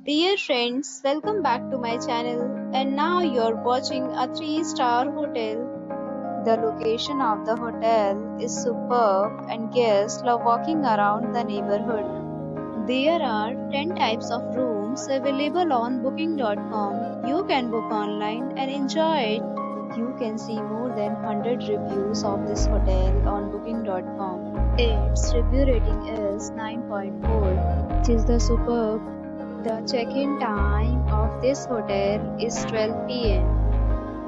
Dear friends, welcome back to my channel, and now you're watching a 3-star hotel. The location of the hotel is superb and guests love walking around the neighborhood. There are 10 types of rooms available on booking.com. You can book online and enjoy it. You can see more than 100 reviews of this hotel on booking.com. Its review rating is 9.4, which is the superb. The check-in time of this hotel is 12 p.m.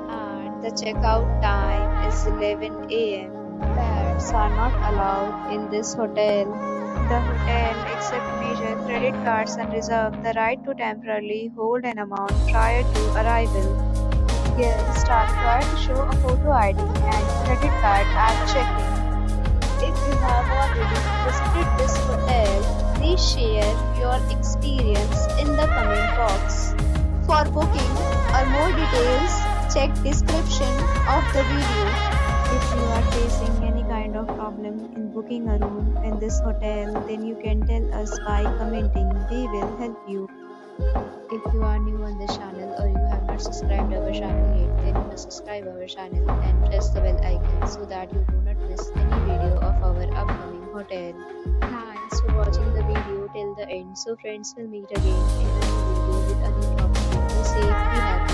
and the checkout time is 11 a.m. Pets are not allowed in this hotel. The hotel accepts major credit cards and reserves the right to temporarily hold an amount prior to arrival. Guests are required to show a photo ID and credit card at check-in. If you have already visited this hotel, please share your experience in the comment box. For booking or more details, check description of the video. If you are facing any kind of problem in booking a room in this hotel, then you can tell us by commenting. We will help you. If you are new on this channel or you have not subscribed our channel yet, then you must subscribe our channel and press the bell icon so that you do not miss any video of our upcoming hotel. Thanks for watching the video till the end. So friends, will meet again in a new video with a new topic. Be safe, be happy.